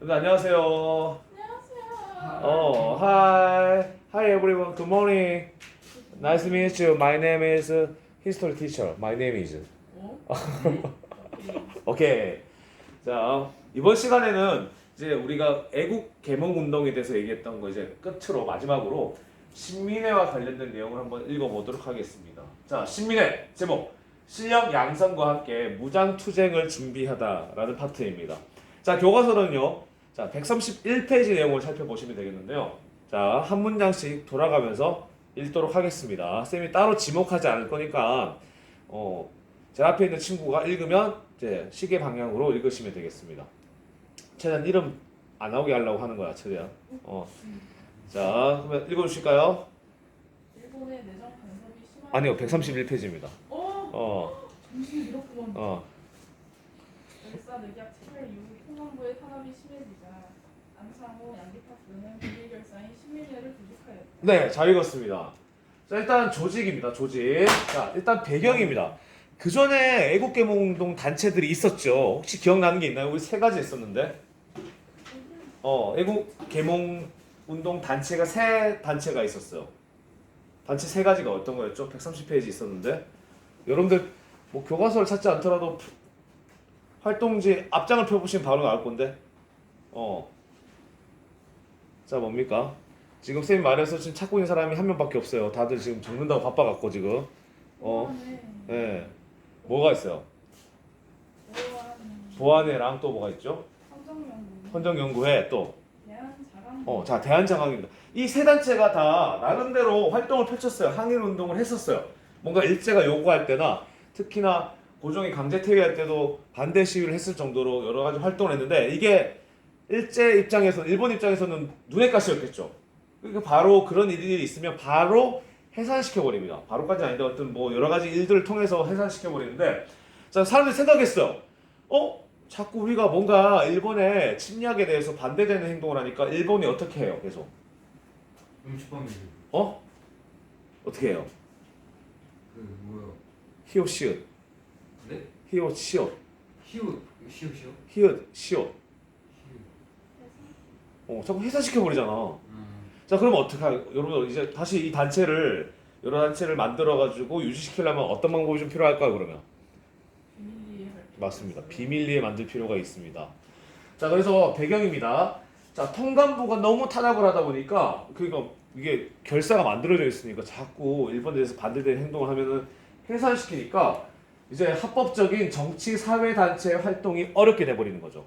네, 안녕하세요. 안녕하세요. Hi everyone. Good morning. Nice to meet you. My name is history teacher. My name is. 어? 오케이. 자, 이번 시간에는 이제 우리가 애국 개몽 운동에 대해서 얘기했던 거 이제 끝으로 마지막으로 신민회와 관련된 내용을 한번 읽어보도록 하겠습니다. 자, 신민회 제목 실력 양성과 함께 무장 투쟁을 준비하다라는 파트입니다. 자, 교과서는요. 자, 131페이지 내용을 살펴보시면 되겠는데요. 자, 한 문장씩 돌아가면서 읽도록 하겠습니다. 쌤이 따로 지목하지 않을 거니까 제 앞에 있는 친구가 읽으면 이제 시계 방향으로 읽으시면 되겠습니다. 최대한 이름 안 나오게 하려고 하는 거야, 최대한. 자, 그러면 읽어주실까요? 일본의 내정 간섭이 심한. 아니요, 131페이지입니다. 정신이 잃었구먼. 어, 열사늑약 체결 이후 통감부의 탄압이 심해지자 안창호, 양기탁 등은 비밀 결사인 신민회를 조직하였다. 네, 잘 읽었습니다. 자, 일단 조직입니다, 조직. 자, 일단 배경입니다. 그 전에 애국개몽운동 단체들이 있었죠. 혹시 기억나는 게 있나요? 우리 세 가지 있었는데. 애국개몽운동 단체가 세 단체가 있었어요. 단체 세 가지가 어떤 거였죠? 130페이지 있었는데. 여러분들 뭐 교과서를 찾지 않더라도 활동지 앞장을 펴보시면 바로 나올 건데. 자, 뭡니까? 지금 쌤이 말해서 지금 찾고 있는 사람이 한 명밖에 없어요. 다들 지금 적는다고 바빠갖고 지금. 네. 뭐가 있어요? 보안회랑 또 뭐가 있죠? 헌정연구, 헌정연구회 또. 대한자강. 자, 대한장학입니다. 이 세 단체가 다 나름대로 활동을 펼쳤어요. 항일 운동을 했었어요. 뭔가 일제가 요구할 때나 특히나 고종이 강제 퇴위할 때도 반대 시위를 했을 정도로 여러 가지 활동을 했는데 이게 일제 입장에서 일본 입장에서는 눈엣 가시였겠죠. 그러니까 바로 그런 일이 있으면 바로 해산시켜 버립니다. 바로까지 아닌데 어떤 뭐 여러 가지 일들을 통해서 해산시켜 버리는데 자, 사람들이 생각했어요. 자꾸 우리가 뭔가 일본의 침략에 대해서 반대되는 행동을 하니까 일본이 어떻게 해요? 계속. 음식방이 어떻게 해요? 그 뭐야? 히읗 시읒. 네? 히읗 시읒. 히읗 시옷이요? 히읗 시읒. 자꾸 해산시켜 버리잖아. 자, 그럼 어떻게 여러분 이제 다시 이 단체를 여러 단체를 만들어 가지고 유지시키려면 어떤 방법이 좀 필요할까요, 그러면? 비밀리에 할. 맞습니다. 비밀리에 만들 필요가 있습니다. 자, 그래서 배경입니다. 자, 통감부가 너무 탄압을 하다 보니까 그러니까 이게 결사가 만들어져 있으니까 자꾸 일본에 대해서 반대되는 행동을 하면은 해산시키니까 이제 합법적인 정치 사회 단체 활동이 어렵게 돼 버리는 거죠.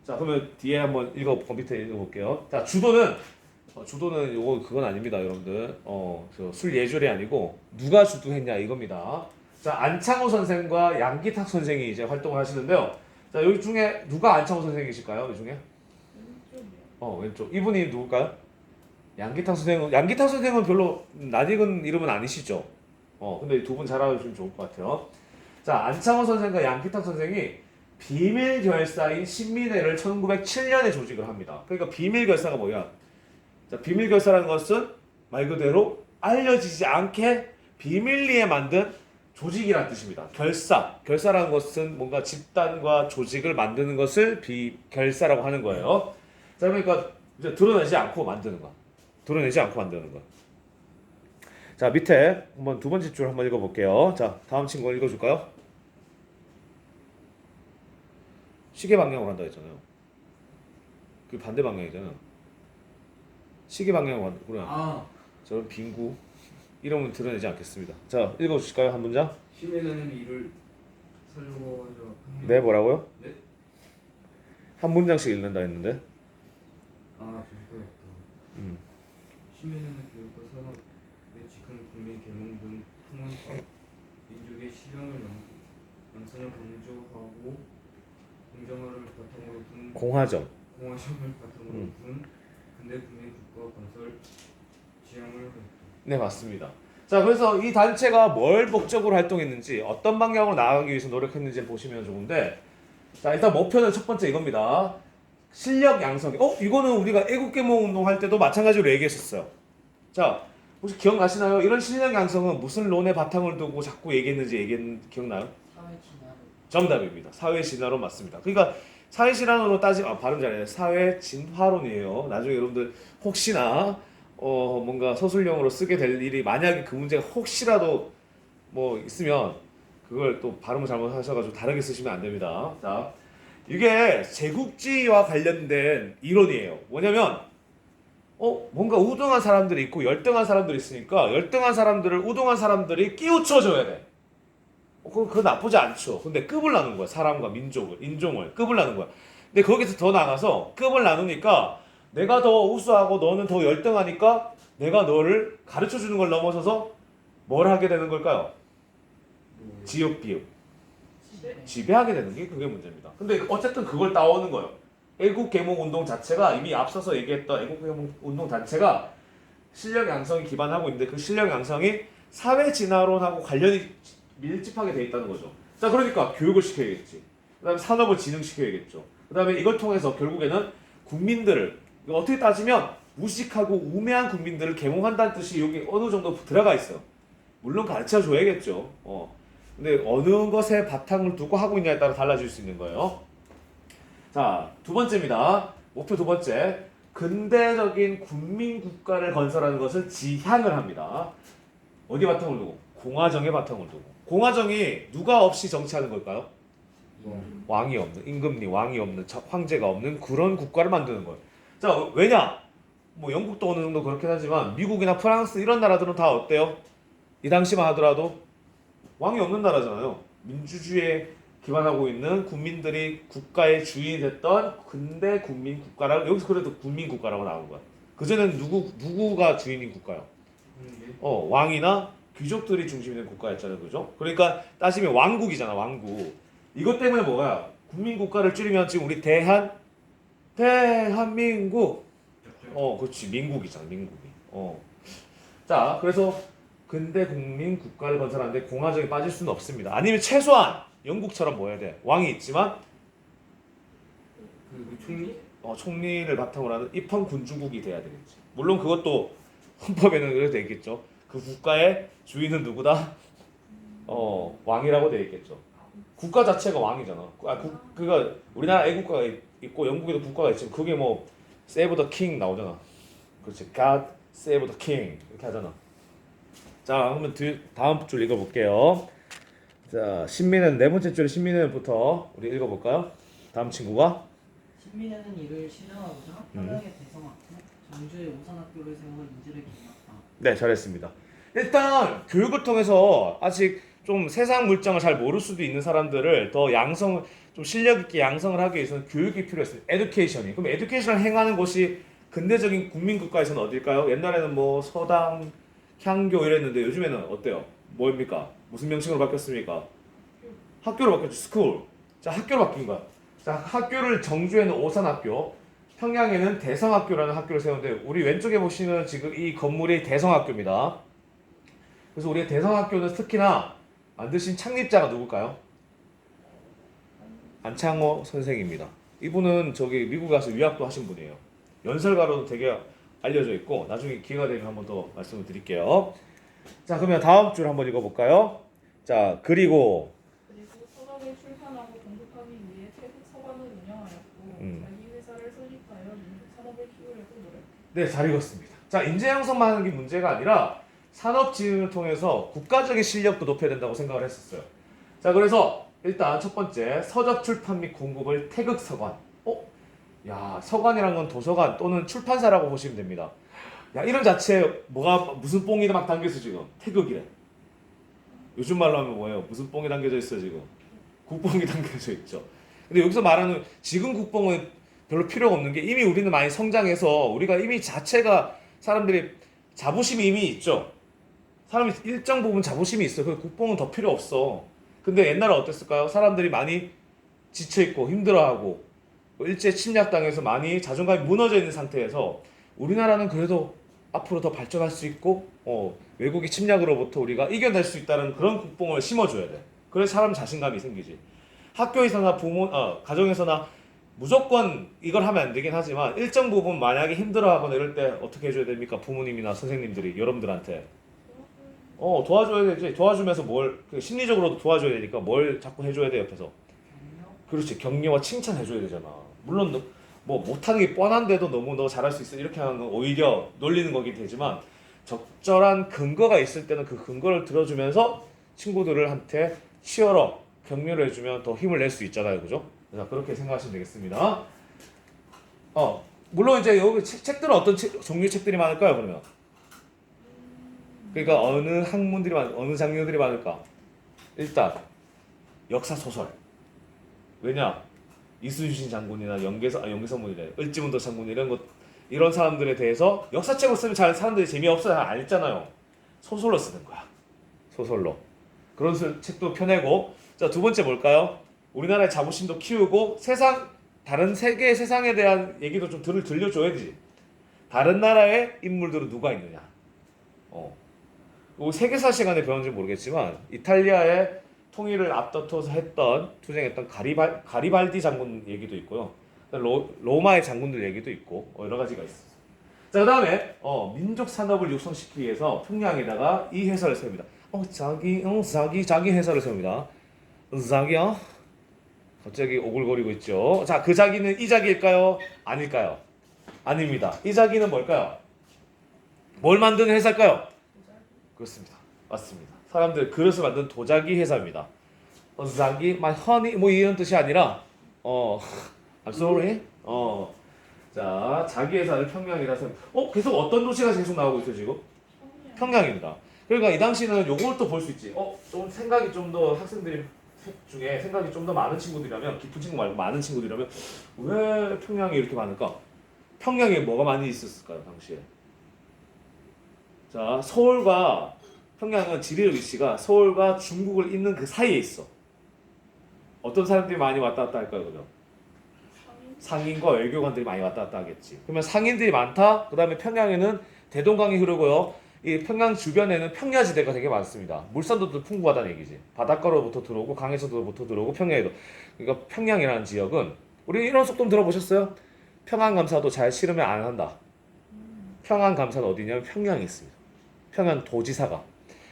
자, 그러면 뒤에 한번 밑에 읽어볼게요. 자, 주도는 요거 그건 아닙니다, 여러분들. 술 예절이 아니고 누가 주도했냐 이겁니다. 자, 안창호 선생과 양기탁 선생이 이제 활동을 하시는데요. 자, 여기 중에 누가 안창호 선생이실까요? 이 중에? 왼쪽이요. 왼쪽. 이분이 누굴까요? 양기탁 선생은 별로 낯익은 이름은 아니시죠? 근데 두 분 잘 알아주시면 좋을 것 같아요. 자, 안창호 선생과 양기탁 선생이 비밀 결사인 신민회를 1907년에 조직을 합니다. 그러니까 비밀 결사가 뭐야? 자, 비밀 결사라는 것은 말 그대로 알려지지 않게 비밀리에 만든 조직이라는 뜻입니다. 결사라는 것은 뭔가 집단과 조직을 만드는 것을 결사라고 하는 거예요. 자, 그러니까 이제 드러내지 않고 만드는 거. 자, 밑에 한번 두 번째 줄 한번 읽어볼게요. 자, 다음 친구 읽어줄까요? 시계 방향으로 한다 했잖아요. 그 반대 방향이잖아요. 시계 방향으로 한다. 그래. 저런 빙구 이름은 드러내지 않겠습니다. 자, 읽어주실까요? 한 문장? 신민회는 이를 살려고 하죠. 네, 뭐라고요? 네? 한 문장씩 읽는다 했는데. 죄송합니다. 신민회는 교육과 산업에 지금 국민 계몽 등 통한 민족의 실령을 양산을 강조하고 공정화를 바탕으로 둔 공화점. 공화심을 바탕으로 둔 근대 국민 국가 건설 지향을 했다. 네, 맞습니다. 자, 그래서 이 단체가 뭘 목적으로 활동했는지 어떤 방향으로 나아가기 위해서 노력했는지 보시면 좋은데 자, 일단 목표는 첫 번째 이겁니다. 실력 양성. 이거는 우리가 애국개몽 운동 할 때도 마찬가지로 얘기했었어요. 자, 혹시 기억나시나요? 이런 실력 양성은 무슨 론의 바탕을 두고 자꾸 얘기했는지 기억나요? 정답입니다. 사회 진화론 맞습니다. 그러니까 사회 진화론으로 발음 잘해요. 사회 진화론이에요. 나중에 여러분들 혹시나 뭔가 서술형으로 쓰게 될 일이 만약에 그 문제가 혹시라도 뭐 있으면 그걸 또 발음을 잘못하셔가지고 다르게 쓰시면 안 됩니다. 자, 이게 제국주의와 관련된 이론이에요. 뭐냐면 뭔가 우등한 사람들이 있고 열등한 사람들이 있으니까 열등한 사람들을 우등한 사람들이 끼우쳐줘야 돼. 그거 나쁘지 않죠. 근데 급을 나눈 거야. 사람과 인종을 급을 나눈 거야. 근데 거기서 더 나가서 급을 나누니까 내가 더 우수하고 너는 더 열등하니까 내가 너를 가르쳐주는 걸 넘어서서 뭘 하게 되는 걸까요? 지역 비읍. 지배하게 되는 게 그게 문제입니다. 근데 어쨌든 그걸 따오는 거예요. 애국 계몽 운동 자체가 이미 앞서서 얘기했던 애국 계몽 운동 자체가 실력 양성이 기반하고 있는데 그 실력 양성이 사회 진화론하고 관련이 밀집하게 돼 있다는 거죠. 자, 그러니까 교육을 시켜야겠지. 그다음에 산업을 진흥시켜야겠죠. 그다음에 이걸 통해서 결국에는 국민들을 어떻게 따지면 무식하고 우매한 국민들을 계몽한다는 뜻이 여기 어느 정도 들어가 있어요. 물론 가르쳐 줘야겠죠. 근데 어느 것에 바탕을 두고 하고 있냐에 따라 달라질 수 있는 거예요. 자, 두 번째입니다. 목표 두 번째. 근대적인 국민국가를 건설하는 것을 지향을 합니다. 어디 바탕을 두고? 공화정의 바탕을 두고. 공화정이 누가 없이 정치하는 걸까요? 왕이 없는, 임금님, 왕이 없는, 황제가 없는 그런 국가를 만드는 거예요. 자, 왜냐? 뭐 영국도 어느 정도 그렇긴 하지만 미국이나 프랑스 이런 나라들은 다 어때요? 이 당시만 하더라도 왕이 없는 나라잖아요. 민주주의에 기반하고 있는 국민들이 국가의 주인이 됐던 근대 국민 국가라고 여기서 그래도 국민 국가라고 나온 거야. 그전에는 누구가 주인인 국가요? 왕이나 귀족들이 중심이 된 국가였잖아요. 그죠? 그러니까 따지면 왕국이잖아, 왕국. 이것 때문에 뭐야? 국민 국가를 줄이면 지금 우리 대한민국. 그렇지. 민국이잖아, 민국이. 자, 그래서 근대 국민 국가를 건설하는데 공화정이 빠질 수는 없습니다. 아니면 최소한 영국처럼 뭐 해야 돼? 왕이 있지만 총리? 총리를 바탕으로 하는 입헌군주국이 돼야 되겠지. 물론 그것도 헌법에는 그렇게 돼 있겠죠. 그 국가의 주인은 누구다? 왕이라고 돼 있겠죠. 국가 자체가 왕이잖아. 그가 우리나라 애국가가 있고 영국에도 국가가 있지만 그게 뭐 Save the King 나오잖아. 그렇지. God Save the King 이렇게 하잖아. 자, 그러면 다음 줄 읽어볼게요. 자, 신민은 네 번째 줄에 신민은부터 우리 읽어볼까요? 다음 친구가 신민회는 이를 실현하고자 평양의 대성학교, 전주의 오산학교를 세워 인지를 길렀다. 네, 잘했습니다. 일단 교육을 통해서 아직 좀 세상 물정을 잘 모를 수도 있는 사람들을 더 좀 실력 있게 양성을 하기 위해서는 교육이 필요했어요. 에듀케이션이. 그럼 에듀케이션을 행하는 곳이 근대적인 국민국가에서는 어딜까요? 옛날에는 뭐 서당, 향교 이랬는데 요즘에는 어때요? 뭐입니까? 무슨 명칭으로 바뀌었습니까? 학교로 바뀌었죠. 스쿨. 자, 학교로 바뀐 거야. 자, 학교를 정주에는 오산학교, 평양에는 대성학교라는 학교를 세웠는데 우리 왼쪽에 보시는 지금 이 건물이 대성학교입니다. 그래서 우리 대성학교는 특히나 만드신 창립자가 누굴까요? 안창호 선생입니다. 이분은 저기 미국에 가서 유학도 하신 분이에요. 연설가로도 되게 알려져 있고 나중에 기회가 되면 한번 더 말씀을 드릴게요. 자, 그러면 다음 줄 한번 읽어볼까요? 자, 그리고 서적을 출판하고 공급하기 위해 태국 서반을 운영하였고 자기 회사를 설립하여 민족 산업을 키우려고 노력했다. 네, 잘 읽었습니다. 자, 인재 양성만 하는 게 문제가 아니라 산업 진흥을 통해서 국가적인 실력도 높여야 된다고 생각을 했었어요. 자, 그래서 일단 첫 번째 서적 출판 및 공급을 태극서관. 야, 서관이란 건 도서관 또는 출판사라고 보시면 됩니다. 야, 이런 자체에 무슨 뽕이 막 담겨있어 지금. 태극이래. 요즘 말로 하면 뭐예요? 무슨 뽕이 담겨져 있어요 지금? 국뽕이 담겨져 있죠. 근데 여기서 말하는 지금 국뽕은 별로 필요가 없는 게 이미 우리는 많이 성장해서 우리가 이미 자체가 사람들이 자부심이 이미 있죠. 사람이 일정 부분 자부심이 있어. 그 국뽕은 더 필요 없어. 근데 옛날에 어땠을까요? 사람들이 많이 지쳐있고 힘들어하고 일제 침략당해서 많이 자존감이 무너져 있는 상태에서 우리나라는 그래도 앞으로 더 발전할 수 있고 외국의 침략으로부터 우리가 이겨낼 수 있다는 그런 국뽕을 심어줘야 돼. 그래서 사람 자신감이 생기지. 학교에서나 가정에서나 무조건 이걸 하면 안 되긴 하지만 일정 부분 만약에 힘들어하거나 이럴 때 어떻게 해줘야 됩니까? 부모님이나 선생님들이 여러분들한테 도와줘야 되지. 도와주면서 심리적으로도 도와줘야 되니까 뭘 자꾸 해줘야 돼 옆에서. 격려? 그렇지. 격려와 칭찬해줘야 되잖아. 물론 뭐 못하는 게 뻔한데도 너무 너 잘할 수 있어 이렇게 하는 건 오히려 놀리는 거긴 되지만 적절한 근거가 있을 때는 그 근거를 들어주면서 친구들한테 치열어 격려를 해주면 더 힘을 낼 수 있잖아요, 그죠? 자, 그렇게 생각하시면 되겠습니다. 물론 이제 여기 책들은 어떤 종류의 책들이 많을까요, 그러면? 그러니까 어느 장르들이 많을까? 일단 역사 소설. 왜냐? 이순신 장군이나 영계선문이래, 을지문도 장군 이런 사람들에 대해서 역사책을 쓰면 잘 사람들이 재미없어 잘 안 읽잖아요. 소설로 쓰는 거야. 소설로. 그런 책도 펴내고. 자, 두 번째 뭘까요? 우리나라의 자부심도 키우고 다른 세계의 세상에 대한 얘기도 좀 들려줘야지. 다른 나라의 인물들은 누가 있느냐. 세계사 시간에 배웠는지 모르겠지만 이탈리아의 통일을 앞다퉈서 투쟁했던 가리발디 장군 얘기도 있고요. 로마의 장군들 얘기도 있고 여러 가지가 있어요. 자, 그다음에 민족 산업을 육성시키기 위해서 평양에다가 이 회사를 세웁니다. 자기 회사를 세웁니다. 자기야? 갑자기 오글거리고 있죠. 자, 그 자기는 이 자기일까요? 아닐까요? 아닙니다. 이 자기는 뭘까요? 뭘 만드는 회사일까요? 그렇습니다. 맞습니다. 사람들 그릇을 만든 도자기 회사입니다. 자기, my honey 뭐 이런 뜻이 아니라 I'm sorry. 자, 자기 회사를 평양이라서 계속 어떤 도시가 계속 나오고 있어요 지금? 평양입니다. 그러니까 이 당시는 요걸 또 볼 수 있지. 좀 생각이 좀 더 학생들이 중에 생각이 좀 더 많은 친구들이라면, 깊은 친구 말고 많은 친구들이라면 왜 평양이 이렇게 많을까? 평양에 뭐가 많이 있었을까요 당시에? 자, 서울과 평양은 지리의 위치가 서울과 중국을 잇는 그 사이에 있어. 어떤 사람들이 많이 왔다 갔다 할까요, 그죠? 상인과 외교관들이 많이 왔다 갔다 하겠지. 그러면 상인들이 많다. 그다음에 평양에는 대동강이 흐르고요. 이 평양 주변에는 평야지대가 되게 많습니다. 물산도 풍부하다는 얘기지. 바닷가로부터 들어오고 강에서부터 들어오고 평야에도. 그러니까 평양이라는 지역은 우리 이런 속담 들어보셨어요? 평안감사도 잘 싫으면 안 한다. 평안감사는 어디냐면 평양에 있습니다. 평양 도지사가.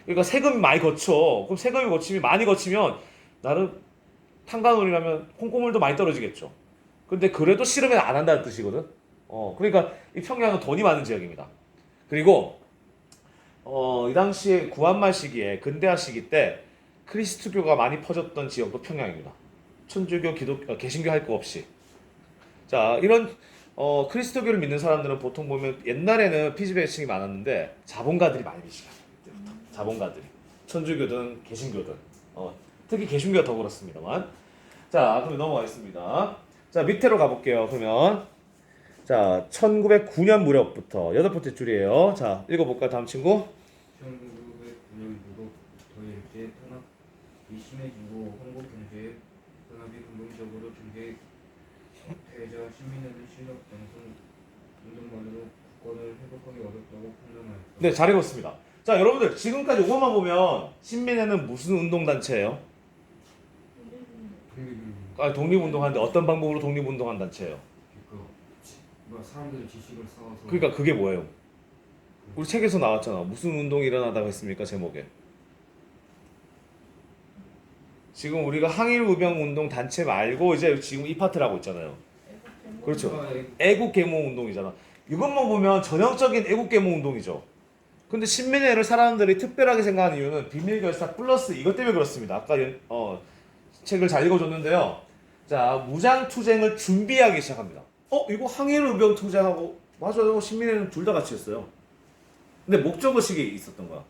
그러니까 세금이 많이 거쳐. 그럼 세금이 많이 거치면 나름 탄광물이라면 콩고물도 많이 떨어지겠죠. 근데 그래도 싫으면 안 한다는 뜻이거든. 그러니까 이 평양은 돈이 많은 지역입니다. 그리고 이 당시에 구한말 시기에 근대화 시기 때 크리스트교가 많이 퍼졌던 지역도 평양입니다. 천주교, 개신교 할 거 없이. 자, 이런 크리스토교를 믿는 사람들은 보통 보면 옛날에는 피지배층이 많았는데 자본가들이 많이 계시다. 자본가들이. 천주교든 개신교든. 특히 개신교가 더 그렇습니다만. 자, 그럼 넘어가겠습니다. 자, 밑으로 가볼게요. 그러면 자, 1909년 무렵부터 8번째 줄이에요. 자, 읽어볼까요, 다음 친구? 1909년 무렵부터 일제 탄압이 심해지고 한국 경제 탄압이 근본적으로 중개되자 시민들은 실력 양성 운동만으로 국권을 회복하기 어렵다고 판단하였다. 네, 잘 읽었습니다. 자, 여러분들 지금까지 이것만 보면 신민회는 무슨 운동단체예요? 독립운동하는데 어떤 방법으로 독립운동한 단체예요? 사람들이 지식을 쌓아서. 그러니까 그게 뭐예요? 우리 책에서 나왔잖아. 무슨 운동이 일어나다고 했습니까? 제목에. 지금 우리가 항일의병운동 단체 말고 이제 지금 이 파트를 하고 있잖아요. 그렇죠. 애국계몽운동이잖아. 이것만 보면 전형적인 애국계몽운동이죠. 근데 신민회를 사람들이 특별하게 생각하는 이유는 비밀결사 플러스 이것 때문에 그렇습니다. 아까 책을 잘 읽어줬는데요. 자, 무장투쟁을 준비하기 시작합니다. 이거 항일의병 투쟁하고 맞아요. 신민회는 둘 다 같이 했어요. 근데 목적의식이 있었던 거야.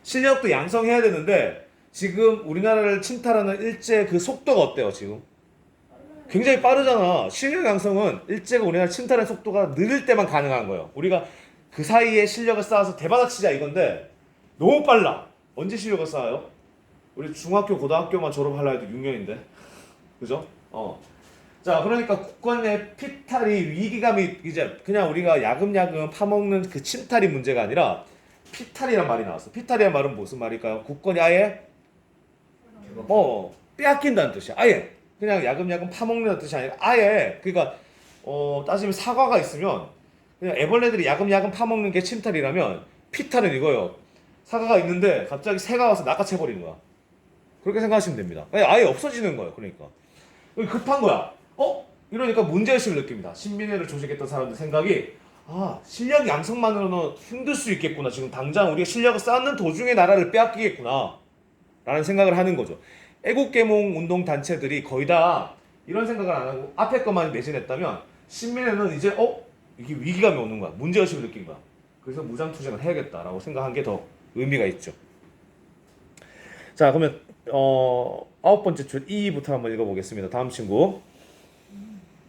실력도 양성해야 되는데 지금 우리나라를 침탈하는 일제 그 속도가 어때요 지금? 굉장히 빠르잖아. 실력 양성은 일제가 우리나라 침탈의 속도가 느릴 때만 가능한 거예요. 우리가 그 사이에 실력을 쌓아서 대받아치자 이건데 너무 빨라. 언제 실력을 쌓아요? 우리 중학교 고등학교만 졸업하려 해도 6년인데 그죠? 자, 그러니까 국권의 피탈이 위기감이 이제 그냥 우리가 야금야금 파먹는 그 침탈이 문제가 아니라 피탈이란 말이 나왔어. 피탈이란 말은 무슨 말일까요? 국권이 아예 빼앗긴다는 뜻이야. 아예 그냥 야금야금 파먹는 뜻이 아니라 아예 그러니까 따지면 사과가 있으면 그냥 애벌레들이 야금야금 파먹는 게 침탈이라면 피탈은 이거예요. 사과가 있는데 갑자기 새가 와서 낚아채버리는 거야. 그렇게 생각하시면 됩니다. 아예 없어지는 거예요. 그러니까 급한 거야. 이러니까 문제의식을 느낍니다. 신민회를 조직했던 사람들 생각이 실력 양성만으로는 힘들 수 있겠구나. 지금 당장 우리가 실력을 쌓는 도중에 나라를 빼앗기겠구나 라는 생각을 하는 거죠. 애국계몽 운동 단체들이 거의 다 이런 생각을 안 하고 앞에 것만 매진했다면 신민회는 이제 이게 위기감이 오는 거야. 문제의식을 느낀 거야. 그래서 무장투쟁을 해야겠다라고 생각한 게 더 의미가 있죠. 자, 그러면 9번째 줄 2부터 한번 읽어보겠습니다. 다음 친구.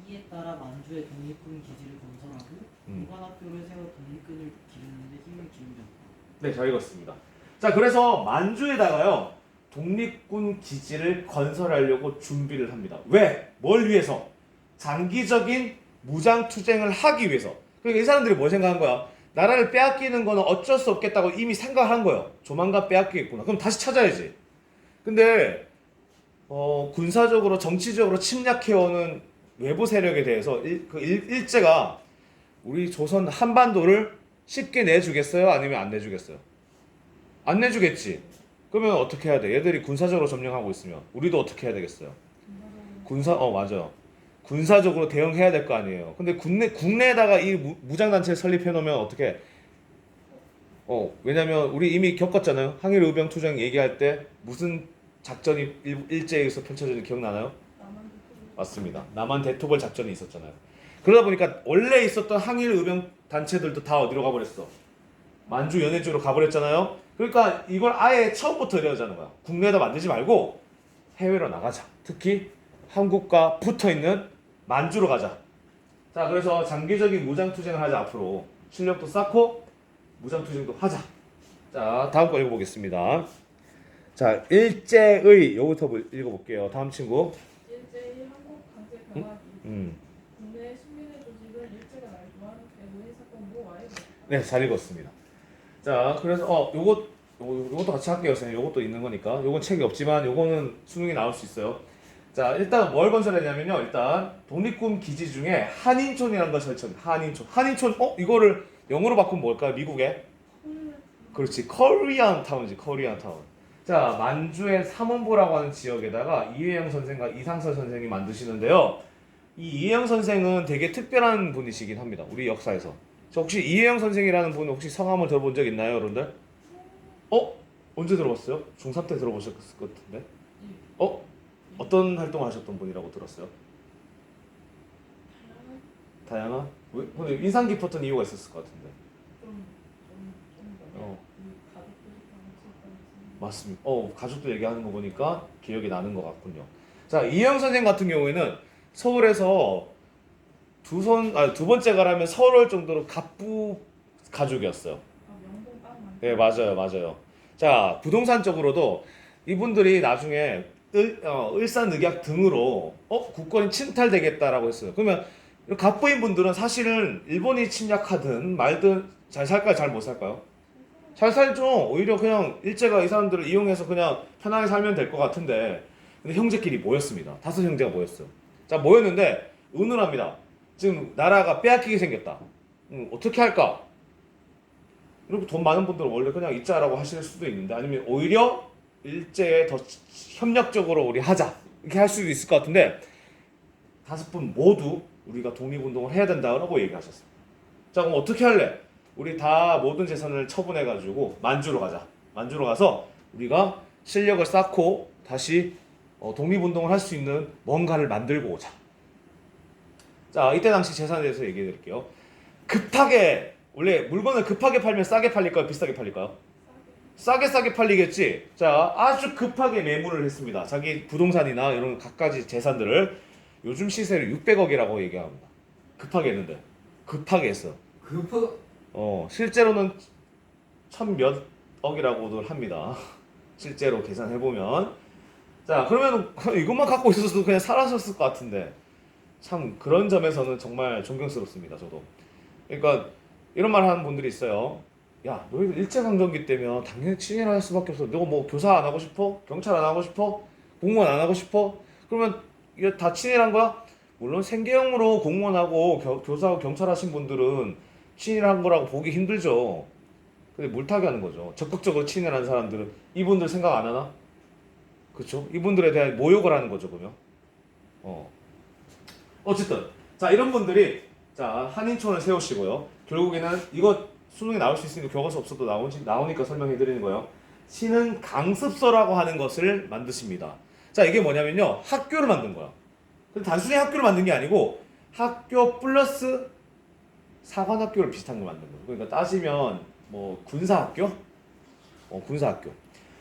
이에 따라 만주의 독립군 기지를 건설하고 무관학교를 세워 독립군을 기르는데 힘을 기울였다. 네, 잘 읽었습니다. 자, 그래서 만주에다가요 독립군 기지를 건설하려고 준비를 합니다. 왜? 뭘 위해서? 장기적인 무장투쟁을 하기 위해서. 그러니까 이 사람들이 뭘 생각한 거야? 나라를 빼앗기는 거는 어쩔 수 없겠다고 이미 생각한 거예요. 조만간 빼앗기겠구나. 그럼 다시 찾아야지. 근데 군사적으로 정치적으로 침략해오는 외부 세력에 대해서 일제가 우리 조선 한반도를 쉽게 내주겠어요? 아니면 안 내주겠어요? 안 내주겠지. 그러면 어떻게 해야 돼? 얘들이 군사적으로 점령하고 있으면 우리도 어떻게 해야 되겠어요? 맞아요. 군사적으로 대응해야 될 거 아니에요. 근데 국내에다가 이 무장단체를 설립해 놓으면 어떻게? 왜냐면 우리 이미 겪었잖아요. 항일의병투쟁 얘기할 때 무슨 작전이 일제에서 펼쳐졌는지 기억나나요? 맞습니다. 남한 대토벌 작전이 있었잖아요. 그러다 보니까 원래 있었던 항일의병 단체들도 다 어디로 가버렸어? 만주 연해주로 가버렸잖아요. 그러니까 이걸 아예 처음부터 이러자는 거야. 국내에다 만들지 말고 해외로 나가자. 특히 한국과 붙어있는 만주로 가자. 자, 그래서 장기적인 무장투쟁을 하자. 앞으로 실력도 쌓고 무장투쟁도 하자. 자, 다음 거 읽어보겠습니다. 자, 일제의 요거부터 읽어볼게요. 다음 친구. 일제히 한국 강제 병합이 국내 신민회 조직은 일제가 날조한 대구의 사건으로 와해됐다. 네, 잘 읽었습니다. 자, 그래서 요것도 같이 할게요. 선생님. 요것도 있는 거니까. 요건 책이 없지만 요거는 수능에 나올 수 있어요. 자, 일단 뭘 건설했냐면요. 일단 독립군 기지 중에 한인촌이라는 걸 설치합니다. 한인촌. 이거를 영어로 바꾸면 뭘까요? 미국에? 그렇지. 코리안 타운이지. 코리안 타운. 자, 만주의 삼원보라고 하는 지역에다가 이회영 선생과 이상설 선생이 만드시는데요. 이 이회영 선생은 되게 특별한 분이시긴 합니다. 우리 역사에서. 저 혹시 이회영 선생이라는 분 혹시 성함을 들어본 적 있나요, 여러분들? 언제 들어봤어요? 중3 때 들어보셨을 것 같은데. 어떤 활동을 하셨던 분이라고 들었어요? 다양한? 왜? 근데 인상 깊었던 이유가 있었을 것 같은데. 맞습니다. 가족들 얘기하는 거 보니까 기억이 나는 것 같군요. 자, 이혜영 선생 같은 경우에는 서울에서 두 번째 가라면 서울 정도로 갑부 가족이었어요. 명동 땅 네, 맞아요. 자, 부동산 쪽으로도 이분들이 나중에 을사늑약 등으로 국권이 침탈되겠다라고 했어요. 그러면 갑부인 분들은 사실은 일본이 침략하든 말든 잘 살까요? 잘 못 살까요? 잘 살죠. 오히려 그냥 일제가 이 사람들을 이용해서 그냥 편하게 살면 될 것 같은데, 근데 형제끼리 모였습니다. 5형제가 모였어요. 자, 모였는데 의논합니다. 지금 나라가 빼앗기게 생겼다. 어떻게 할까? 이렇게 돈 많은 분들은 원래 그냥 있자라고 하실 수도 있는데, 아니면 오히려 일제에 더 협력적으로 우리 하자 이렇게 할 수도 있을 것 같은데, 5분 모두 우리가 독립운동을 해야 된다고 얘기하셨습니다. 자, 그럼 어떻게 할래? 우리 다 모든 재산을 처분해가지고 만주로 가자. 만주로 가서 우리가 실력을 쌓고 다시 독립운동을 할 수 있는 뭔가를 만들고 오자. 자, 이때 당시 재산에 대해서 얘기해 드릴게요. 급하게, 원래 물건을 급하게 팔면 싸게 팔릴까요? 비싸게 팔릴까요? 싸게 팔리겠지. 자, 아주 급하게 매물을 했습니다. 자기 부동산이나 이런 갖가지 재산들을 요즘 시세를 600억이라고 얘기합니다. 급하게 했는데. 급하게 했어. 실제로는 1000몇 억이라고도 합니다. 실제로 계산해보면. 자, 그러면 이것만 갖고 있었어도 그냥 살았었을 것 같은데, 참 그런 점에서는 정말 존경스럽습니다. 저도. 그러니까 이런 말 하는 분들이 있어요. 야, 너희들 일제강점기 때면 당연히 친일 할 수밖에 없어. 너 뭐 교사 안 하고 싶어? 경찰 안 하고 싶어? 공무원 안 하고 싶어? 그러면 이게 다 친일한 거야? 물론 생계형으로 공무원하고 교사하고 경찰 하신 분들은 친일한 거라고 보기 힘들죠. 근데 물타기 하는 거죠. 적극적으로 친일하는 사람들은 이분들 생각 안 하나? 그렇죠? 이분들에 대한 모욕을 하는 거죠, 그러면. 어쨌든 자 이런 분들이 자 한인촌을 세우시고요. 결국에는 이거 수능에 나올 수 있으니까 교과서 없어도 나오니까 설명해 드리는 거예요. 신흥 강습서라고 하는 것을 만드십니다. 자 이게 뭐냐면요, 학교를 만든 거야. 근데 단순히 학교를 만든 게 아니고 학교 플러스 사관학교를 비슷한 걸 만든 거예요. 그러니까 따지면 뭐 군사학교? 군사학교.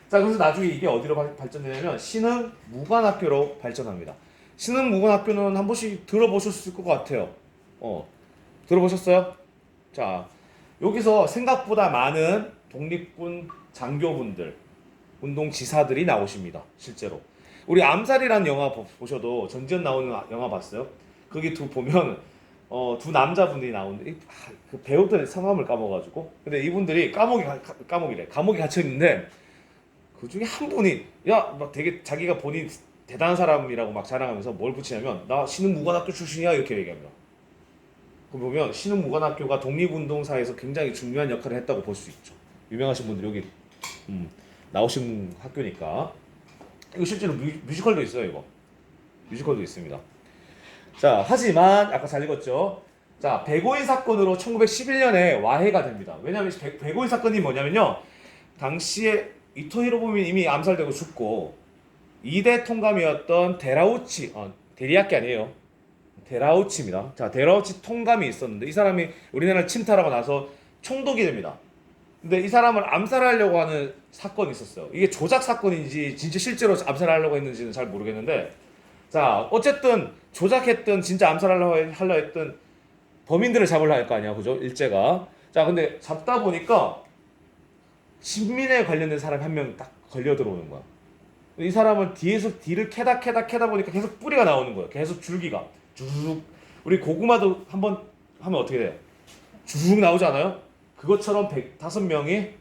자 그래서 나중에 이게 어디로 발전되냐면 신흥 무관학교로 발전합니다. 신흥 무관학교는 한 번씩 들어보셨을 것 같아요. 들어보셨어요? 자 여기서 생각보다 많은 독립군 장교분들, 운동지사들이 나오십니다. 실제로 우리 암살이라는 영화 보셔도 전지현 나오는 영화 봤어요? 거기 보면 두 남자분들이 나오는데 그 배우들 성함을 까먹어가지고 근데 이분들이 감옥에 갇혀 있는데 그 중에 한 분이 막 되게 자기가 본인 대단한 사람이라고 막 자랑하면서 뭘 붙이냐면 나 신흥무관학교 출신이야 이렇게 얘기합니다. 그 보면 신흥무관학교가 독립운동사에서 굉장히 중요한 역할을 했다고 볼 수 있죠. 유명하신 분들 여기 나오신 학교니까. 이거 실제로 뮤지컬도 있어요. 이거 뮤지컬도 있습니다. 자 하지만 아까 잘 읽었죠. 자 백오인 사건으로 1911년에 와해가 됩니다. 왜냐하면 백오인 사건이 뭐냐면요, 당시에 이토 히로부미 이미 암살되고 죽고 2대 통감이었던 데라우치, 데리야끼 아니에요. 데라우치입니다. 자, 데라우치 통감이 있었는데 이 사람이 우리나라를 침탈하고 나서 총독이 됩니다. 근데 이 사람을 암살하려고 하는 사건이 있었어요. 이게 조작 사건인지 진짜 실제로 암살하려고 했는지는 잘 모르겠는데, 자, 어쨌든 조작했던 진짜 암살하려고 했던 범인들을 잡으려 할 거 아니야, 그죠? 일제가. 자, 근데 잡다 보니까 신민에 관련된 사람이 한 명 딱 걸려 들어오는 거야. 이 사람은 뒤를 캐다 보니까 계속 뿌리가 나오는 거예요. 계속 줄기가 쭉. 우리 고구마도 한번 하면 어떻게 돼요? 쭉 나오지 않아요? 그것처럼 105명이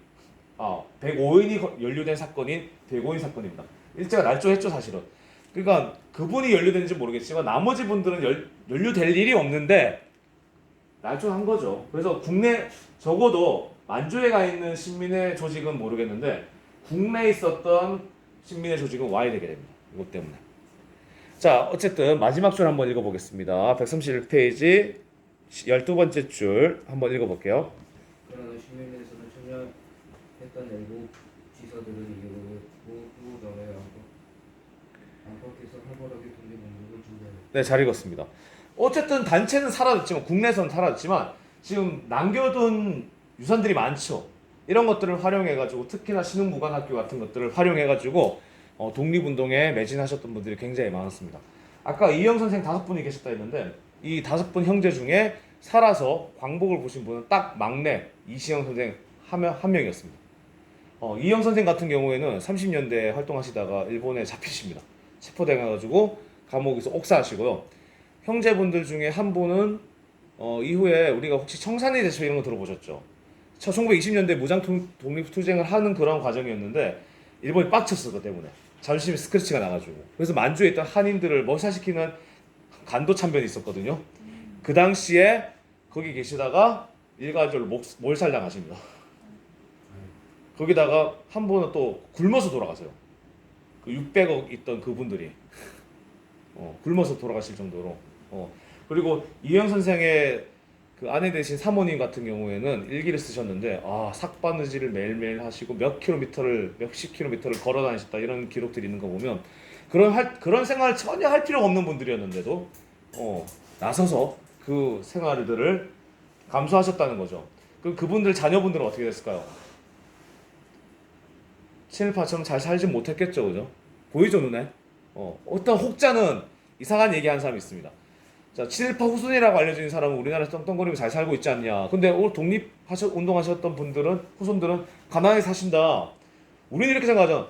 105인이 연루된 사건인 105인 사건입니다. 일제가 날조했죠, 사실은. 그러니까 그분이 연루된지 모르겠지만 나머지 분들은 연루될 일이 없는데 날조한 거죠. 그래서 국내 적어도 만주에 가 있는 신민의 조직은 모르겠는데 국내에 있었던 신민의 조직은 와야 되게 됩니다. 이것 때문에. 자, 어쨌든 마지막 줄 한번 읽어보겠습니다. 131페이지 12번째 줄 한번 읽어볼게요. 그러나 신민에서는 참여했던 일부 지사들은 이후로 후전에 안팎에서 활발하게 독립운동을 준비했다. 네, 잘 읽었습니다. 어쨌든 단체는 사라졌지만 국내선 사라졌지만 지금 남겨둔 유산들이 많죠. 이런 것들을 활용해가지고 특히나 신흥무관학교 같은 것들을 활용해가지고 독립운동에 매진하셨던 분들이 굉장히 많았습니다. 아까 이영 선생 5분이 계셨다 했는데 이 5분 형제 중에 살아서 광복을 보신 분은 딱 막내 이시영 선생 한 명이었습니다. 이영 선생 같은 경우에는 30년대에 활동하시다가 일본에 잡히십니다. 체포돼가지고 감옥에서 옥사하시고요. 형제분들 중에 한 분은 이후에 우리가 혹시 청산리 대첩 이런 거 들어보셨죠? 1920년대 무장 독립투쟁을 하는 그런 과정이었는데 일본이 빡쳤어. 그 때문에 자존심이 스크래치가 나가지고. 그래서 만주에 있던 한인들을 머시시키는 간도 참변이 있었거든요. 그 당시에 거기 계시다가 일가족으로 몰살당하십니다. 거기다가 한 분은 또 굶어서 돌아가세요. 그 600억 있던 그분들이 굶어서 돌아가실 정도로. 그리고 이영 선생의 그 아내 되신 사모님 같은 경우에는 일기를 쓰셨는데 삭바느질을 매일매일 하시고 몇십 킬로미터를 걸어 다니셨다 이런 기록들이 있는 거 보면 그런 생활을 전혀 할 필요가 없는 분들이었는데도 나서서 그 생활들을 감수하셨다는 거죠. 그분들 자녀분들은 어떻게 됐을까요? 친일파처럼 잘 살진 못했겠죠, 그죠? 보이죠, 눈에? 어떤 혹자는 이상한 얘기하는 사람이 있습니다. 자, 친일파 후손이라고 알려진 사람은 우리나라에서 떵떵거리고 잘 살고 있지 않냐. 근데 오늘 운동하셨던 분들은, 후손들은 가난하게 사신다. 우리는 이렇게 생각하잖아.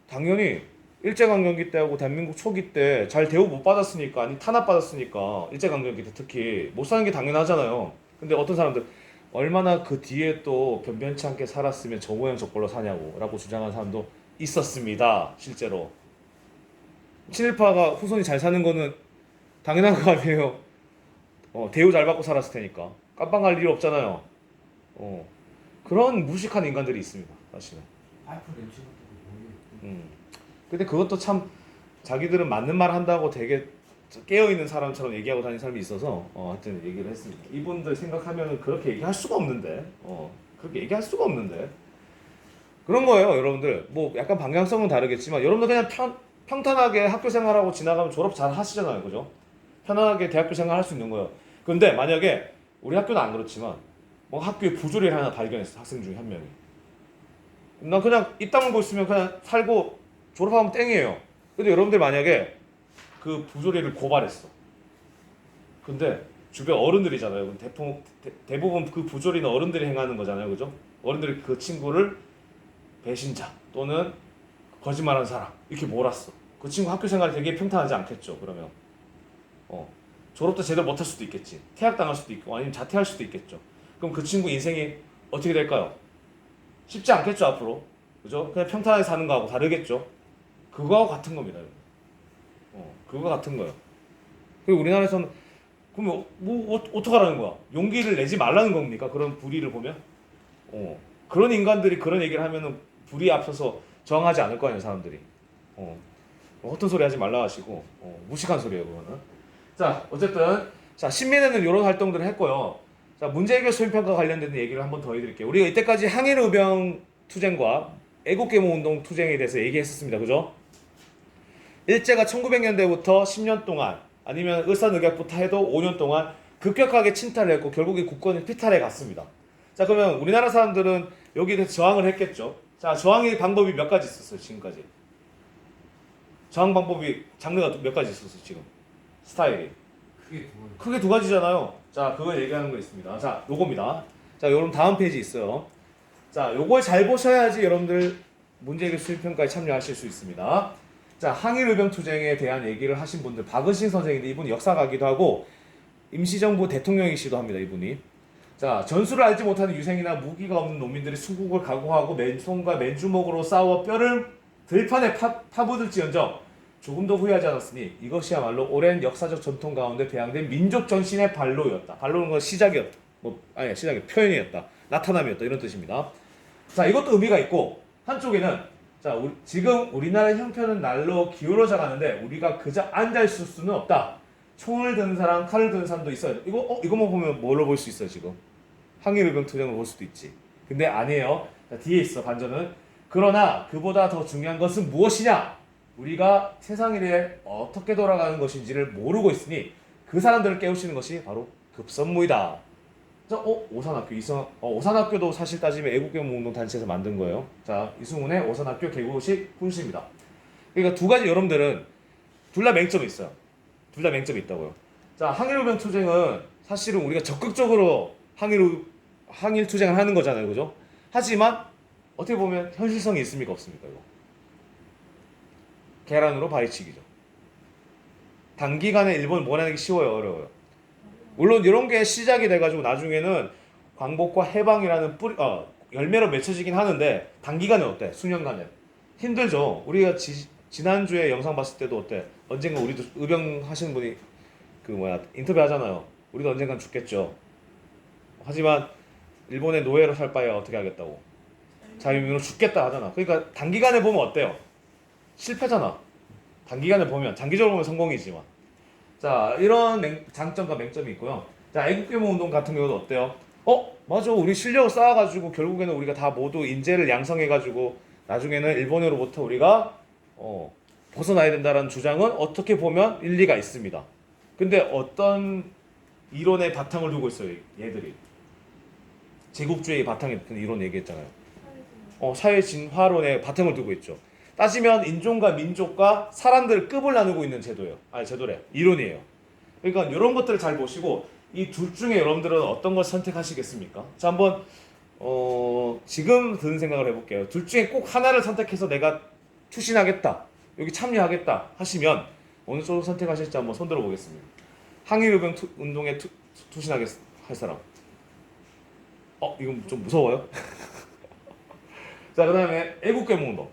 당연히 일제강점기 때하고 대한민국 초기 때 잘 대우 못 받았으니까, 아니 탄압받았으니까, 일제강점기 때 특히 못 사는 게 당연하잖아요. 근데 어떤 사람들 얼마나 그 뒤에 또 변변치 않게 살았으면 저 모양 저 꼴로 사냐고 라고 주장하는 사람도 있었습니다. 실제로. 친일파가 후손이 잘 사는 거는 당연한 거 아니에요. 대우 잘 받고 살았을 테니까 깜빵 갈 일 없잖아요. 그런 무식한 인간들이 있습니다. 사실은. 파이프 렌치 같은 거 뭐예요? 근데 그것도 참 자기들은 맞는 말 한다고 되게 깨어있는 사람처럼 얘기하고 다니는 사람이 있어서 하여튼 얘기를 했습니다. 이분들 생각하면은 그렇게 얘기할 수가 없는데 그렇게 얘기할 수가 없는데 그런 거예요. 여러분들 뭐 약간 방향성은 다르겠지만 여러분들 그냥 평탄하게 학교 생활하고 지나가면 졸업 잘 하시잖아요. 그죠? 편안하게 대학교 생활 할 수 있는 거예요. 근데 만약에 우리 학교는 안 그렇지만 뭐 학교에 부조리를 하나 발견했어. 학생 중에 한 명이. 나 그냥 입 다물고 있으면 그냥 살고 졸업하면 땡이에요. 근데 여러분들 만약에 그 부조리를 고발했어. 근데 주변 어른들이잖아요. 대부분 그 부조리는 어른들이 행하는 거잖아요. 그죠? 어른들이 그 친구를 배신자 또는 거짓말하는 사람 이렇게 몰았어. 그 친구 학교 생활이 되게 평탄하지 않겠죠. 그러면 졸업도 제대로 못할 수도 있겠지. 퇴학당할 수도 있고 아니면 자퇴할 수도 있겠죠. 그럼 그 친구 인생이 어떻게 될까요? 쉽지 않겠죠 앞으로. 그죠? 그냥 평탄하게 사는 거하고 다르겠죠. 그거하고 같은 겁니다. 그거 같은 거예요. 그리고 우리나라에서는 그러면 뭐 어떡하라는 거야? 용기를 내지 말라는 겁니까? 그런 불의를 보면? 그런 인간들이 그런 얘기를 하면은 불의 앞서서 저항하지 않을 거 아니에요, 사람들이. 어떤 소리 하지 말라 하시고 무식한 소리예요, 그거는. 자, 어쨌든 자, 신민회는 이런 활동들을 했고요. 자, 문제해결 수행평가 관련된 얘기를 한번 더 해드릴게요. 우리가 이때까지 항일의병 투쟁과 애국계몽운동 투쟁에 대해서 얘기했었습니다. 그죠? 일제가 1900년대부터 10년 동안 아니면 을사늑약부터 해도 5년 동안 급격하게 침탈을 했고 결국에 국권이 피탈해 갔습니다. 자, 그러면 우리나라 사람들은 여기에 대해서 저항을 했겠죠. 자, 저항의 방법이 몇 가지 있었어요, 지금까지. 저항 방법이 장르가 몇 가지 있었어요, 지금. 스타일이. 크게 두 가지잖아요. 자, 그걸 얘기하는 거 있습니다. 자, 요겁니다. 자, 여러분 다음 페이지 있어요. 자, 요걸 잘 보셔야지 여러분들 문제해결 수행평가에 참여하실 수 있습니다. 자, 항일의병 투쟁에 대한 얘기를 하신 분들, 박은신 선생인데 이분이 역사가기도 하고 임시정부 대통령이시기도 합니다. 이분이. 자, 전술을 알지 못하는 유생이나 무기가 없는 농민들이 수국을 각오하고 맨손과 맨주먹으로 싸워 뼈를 들판에 파묻을지언정 조금도 후회하지 않았으니 이것이야말로 오랜 역사적 전통 가운데 배양된 민족 전신의 발로였다. 발로는 건 시작이었다. 시작이 표현이었다. 나타남이었다. 이런 뜻입니다. 자, 이것도 의미가 있고 한쪽에는 자, 지금 우리나라 형편은 날로 기울어져 가는데 우리가 그저 앉아 있을 수는 없다. 총을 든 사람, 칼을 든 사람도 있어요. 이거만 보면 뭘로 볼 수 있어요, 지금? 항일의병 투쟁을 볼 수도 있지. 근데 아니에요. 자, 뒤에 있어, 반전은. 그러나 그보다 더 중요한 것은 무엇이냐? 우리가 세상 일에 어떻게 돌아가는 것인지를 모르고 있으니 그 사람들을 깨우치는 것이 바로 급선무이다. 자, 오산학교 오산학교도 사실 따지면 애국계몽운동 단체에서 만든 거예요. 자, 이승훈의 오산학교 개고식 훈시입니다. 그러니까 두 가지 여러분들은 둘 다 맹점이 있어요. 둘 다 맹점이 있다고요. 자, 항일의병 투쟁은 사실은 우리가 적극적으로 항일 투쟁을 하는 거잖아요, 그죠? 하지만 어떻게 보면 현실성이 있습니까, 없습니까, 이거? 계란으로 바위치기죠. 단기간에 일본을 몰아내기 쉬워요, 어려워요? 물론 이런 게 시작이 돼가지고 나중에는 광복과 해방이라는 열매로 맺혀지긴 하는데 단기간에 어때? 수년간에 힘들죠. 우리가 지난주에 영상 봤을 때도 어때? 언젠가 우리도 의병 하시는 분이 인터뷰 하잖아요. 우리도 언젠간 죽겠죠. 하지만 일본의 노예로 살 바에 어떻게 하겠다고? 자유민으로 죽겠다 하잖아. 그러니까 단기간에 보면 어때요? 실패잖아. 단기간에 보면 장기적으로 보면 성공이지만. 자, 이런 장점과 맹점이 있고요. 자, 애국계몽운동 같은 경우도 어때요? 맞아. 우리 실력을 쌓아가지고 결국에는 우리가 다 모두 인재를 양성해가지고 나중에는 일본으로부터 우리가 벗어나야 된다는 주장은 어떻게 보면 일리가 있습니다. 근데 어떤 이론의 바탕을 두고 있어요, 얘들이. 제국주의의 바탕에 든 이론 얘기했잖아요. 사회 진화론의 바탕을 두고 있죠. 따지면 인종과 민족과 사람들을 급을 나누고 있는 제도예요. 제도래. 이론이에요. 그러니까 이런 것들을 잘 보시고 이 둘 중에 여러분들은 어떤 걸 선택하시겠습니까? 자, 한번 지금 드는 생각을 해볼게요. 둘 중에 꼭 하나를 선택해서 내가 추진하겠다, 여기 참여하겠다 하시면 어느 쪽을 선택하실지 한번 손들어 보겠습니다. 항일의병 운동에 투신할 사람. 이건 좀 무서워요. 자, 그 다음에 애국계몽운동.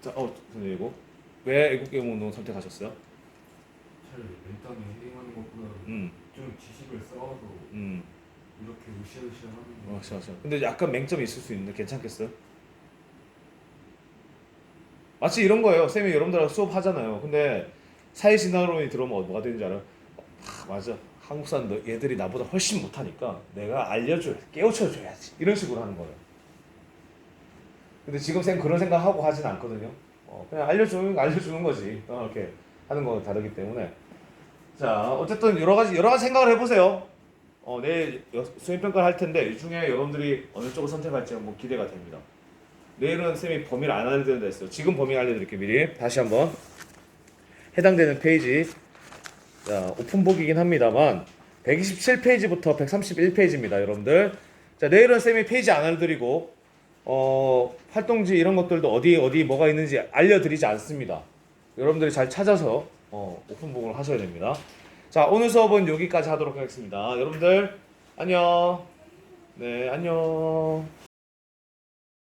선생님이고 왜 애국계몽운동 선택하셨어요? 차라리 일단은 해행하는 것보다 좀 지식을 쌓아서 이렇게 으쌰으쌰 하는 거. 맞아. 근데 약간 맹점이 있을 수 있는데 괜찮겠어요? 마치 이런 거예요. 쌤이 여러분들하고 수업 하잖아요. 근데 사회진화론이 들어오면 뭐가 되는지 알아요? 맞아. 한국 사람들 얘들이 나보다 훨씬 못하니까 내가 알려줘야 깨우쳐줘야지. 이런 식으로 하는 거예요. 근데 지금 쌤 그런 생각하고 하진 않거든요. 그냥 알려주는 거지. 이렇게 하는 거 다르기 때문에. 자, 어쨌든 여러 가지 생각을 해보세요. 내일 수행평가를 할 텐데 이 중에 여러분들이 어느 쪽을 선택할지 한번 기대가 됩니다. 내일은 쌤이 범위를 안 알려드린다 했어요. 지금 범위 알려드릴게요. 미리 다시 한번 해당되는 페이지. 자, 오픈북이긴 합니다만 127페이지부터 131페이지입니다, 여러분들. 자, 내일은 쌤이 페이지 안 알려드리고 활동지 이런 것들도 어디 뭐가 있는지 알려드리지 않습니다. 여러분들이 잘 찾아서 오픈북을 하셔야 됩니다. 자, 오늘 수업은 여기까지 하도록 하겠습니다. 여러분들 안녕. 네, 안녕.